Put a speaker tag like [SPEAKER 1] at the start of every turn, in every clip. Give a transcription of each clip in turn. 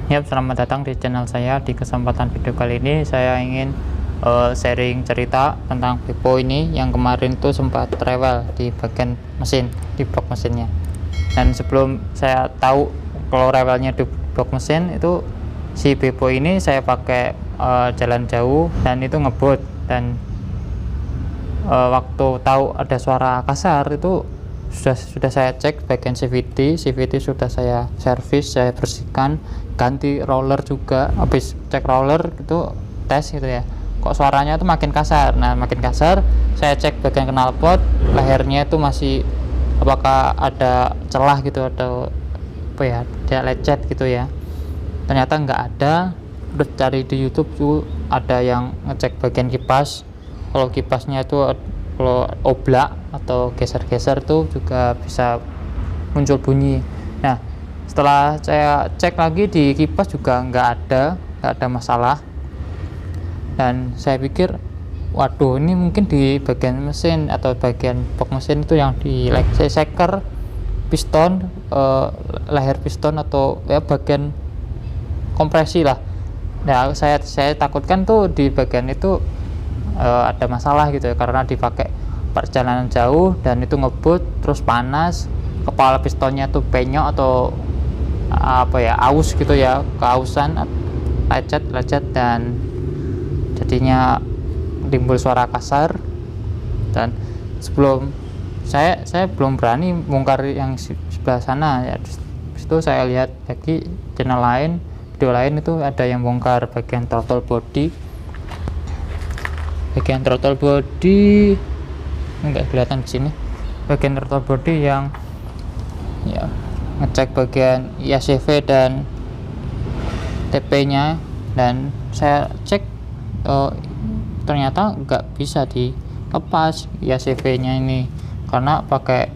[SPEAKER 1] Selamat datang di channel saya. Di kesempatan video kali ini saya ingin sharing cerita tentang Beppo ini yang kemarin tuh sempat rewel di bagian mesin, di blok mesinnya. Dan sebelum saya tahu kalau rewelnya di blok mesin itu, si Beppo ini saya pakai jalan jauh dan itu ngebut, dan waktu tahu ada suara kasar itu sudah saya cek bagian CVT sudah saya servis, saya bersihkan, ganti roller juga. Habis cek roller itu tes gitu ya, kok suaranya tuh makin kasar. Nah, makin kasar, saya cek bagian knalpot, lehernya itu masih apakah ada celah gitu atau apa ya, dia lecet gitu ya. Ternyata nggak ada. Udah cari di YouTube tuh ada yang ngecek bagian kipas, kalau kipasnya itu kalau oblak atau geser-geser tuh juga bisa muncul bunyi. Nah, setelah saya cek lagi di kipas juga nggak ada masalah, dan saya pikir waduh, ini mungkin di bagian mesin atau bagian box mesin itu yang di seker piston, leher piston atau ya bagian kompresi lah. Nah, saya takutkan tuh di bagian itu ada masalah gitu ya, karena dipakai perjalanan jauh dan itu ngebut terus panas, kepala pistonnya tuh penyok atau apa ya, aus gitu ya, keausan, lecet dan jadinya timbul suara kasar. Dan sebelum saya belum berani bongkar yang sebelah sana ya. Itu saya lihat lagi channel lain, video lain, itu ada yang bongkar bagian throttle body enggak kelihatan di sini, bagian throttle body yang ya ngecek bagian IACV dan TP nya, dan saya cek ternyata nggak bisa dilepas IACV nya ini karena pakai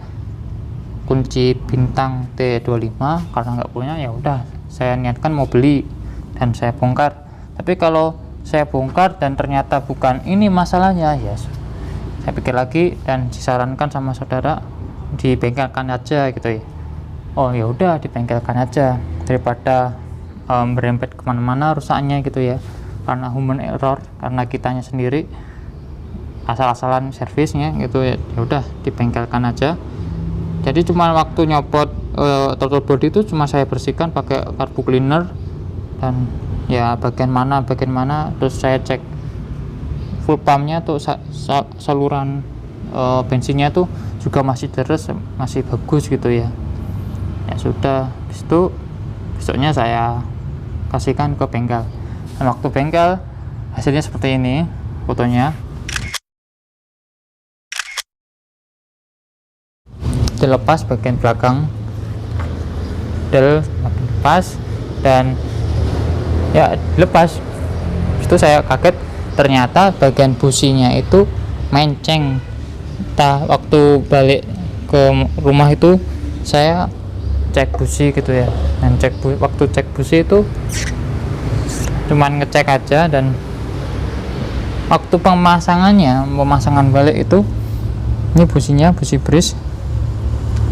[SPEAKER 1] kunci bintang T25. Karena nggak punya, ya udah saya niatkan mau beli dan saya bongkar. Tapi kalau saya bongkar dan ternyata bukan ini masalahnya, ya saya pikir lagi dan disarankan sama saudara dibengkelkan aja gitu ya. Oh ya udah, dibengkelkan aja daripada berempet kemana-mana rusaknya gitu ya, karena human error, karena kitanya sendiri asal-asalan servisnya gitu ya. Ya udah, dibengkelkan aja. Jadi cuma waktu nyopot throttle body itu cuma saya bersihkan pakai carbu cleaner, dan ya bagian mana terus saya cek full pumpnya tuh, saluran bensinnya tuh juga masih deres, masih bagus gitu ya. Ya sudah, itu besoknya saya kasihkan ke bengkel, dan waktu bengkel hasilnya seperti ini fotonya. Dilepas bagian belakang lepas, dan ya lepas. Itu saya kaget, ternyata bagian businya itu menceng. Waktu balik ke rumah itu saya cek busi gitu ya, dan waktu cek busi itu cuman ngecek aja, dan waktu pemasangan balik itu, ini businya, busi bris,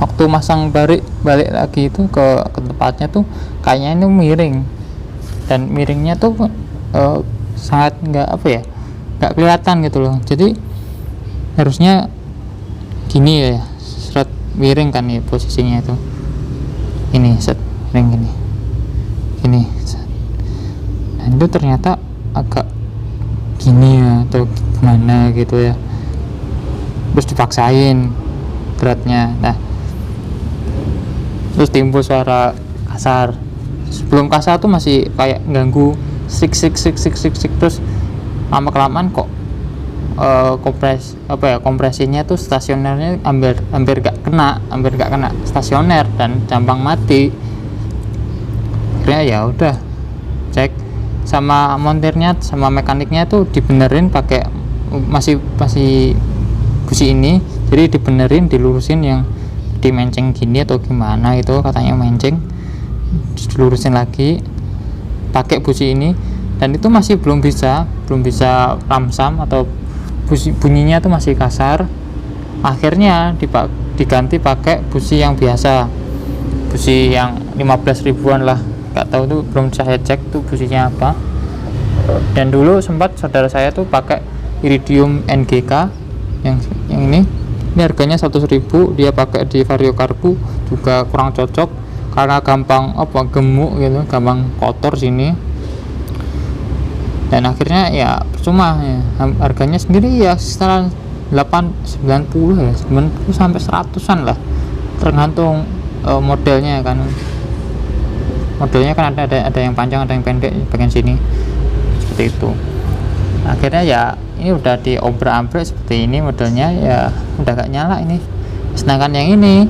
[SPEAKER 1] waktu masang balik lagi itu ke tempatnya tuh kayaknya ini miring, dan miringnya tuh sangat nggak kelihatan gitu loh. Jadi harusnya gini ya, seret miring kan nih posisinya itu, ini set miring gini set. Dan itu ternyata agak gini ya atau gimana gitu ya, terus dipaksain beratnya. Nah, terus timbul suara kasar. Sebelum kasar tuh masih kayak ganggu sik, terus lama kelamaan kok kompresinya tuh stasionernya hampir gak kena stasioner dan gampang mati. Akhirnya ya udah cek sama montirnya sama mekaniknya tuh dibenerin pakai masih busi ini, jadi dibenerin, dilurusin yang dimenceng gini atau gimana itu, katanya menceng, dilurusin lagi pakai busi ini, dan itu masih belum bisa lamsam atau bunyinya tuh masih kasar. Akhirnya diganti pakai busi yang biasa, busi yang 15 ribuan lah nggak tahu tuh, belum saya cek tuh businya apa. Dan dulu sempat saudara saya tuh pakai iridium NGK yang ini harganya 100.000, dia pakai di Vario Karbu juga kurang cocok karena gampang gemuk gitu, gampang kotor sini. Dan akhirnya ya percuma ya, harganya sendiri ya sekitar 90 ya, 90 sampai 100-an lah, tergantung modelnya kan. Modelnya kan ada yang panjang, ada yang pendek bagian sini, seperti itu. Akhirnya ya ini udah diobrak-abrik seperti ini modelnya, ya udah gak nyala ini. Sedangkan yang ini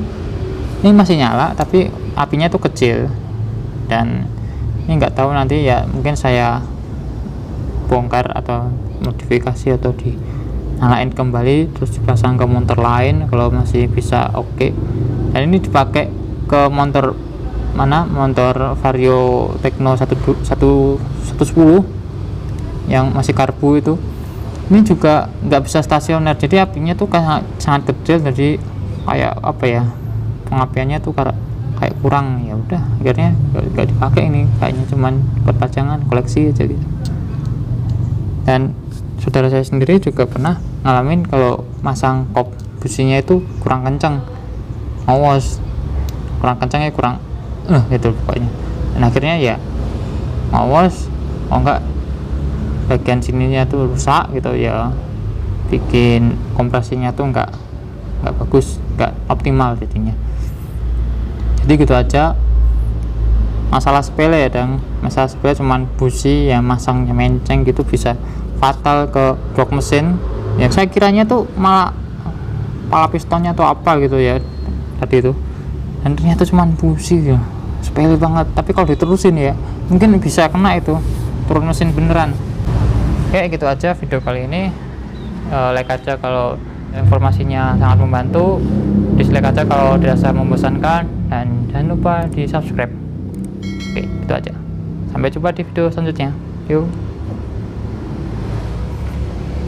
[SPEAKER 1] masih nyala tapi apinya tuh kecil. Dan ini nggak tahu nanti ya, mungkin saya bongkar atau modifikasi atau dinyalain kembali terus dipasang ke motor lain kalau masih bisa oke. Dan ini dipakai ke motor mana, motor Vario Tekno 110 yang masih karbu itu. Ini juga nggak bisa stasioner, jadi apinya tuh sangat kecil, jadi kayak pengapiannya tuh kayak kurang. Ya udah akhirnya nggak dipakai ini, kayaknya cuman buat pajangan koleksi aja gitu. Dan saudara saya sendiri juga pernah ngalamin kalau masang kop businya itu kurang kencang, kurang gitu pokoknya. Dan akhirnya ya enggak, bagian sininya tuh rusak gitu ya, bikin kompresinya tuh enggak bagus, enggak optimal jadinya. Jadi gitu aja, masalah sepele ya, dan masalah sepele cuman busi ya, masangnya menceng gitu bisa fatal ke blok mesin ya. Saya kiranya tuh malah pala pistonnya tuh apa gitu ya tadi itu, dan ternyata cuman busi ya, sepele banget. Tapi kalau diterusin ya mungkin bisa kena itu, turun mesin beneran. Kayak gitu aja video kali ini. Like aja kalau informasinya sangat membantu, dislike aja kalau dirasa membosankan, dan jangan lupa di subscribe. Oke, gitu aja, sampai jumpa di video selanjutnya. Yuk.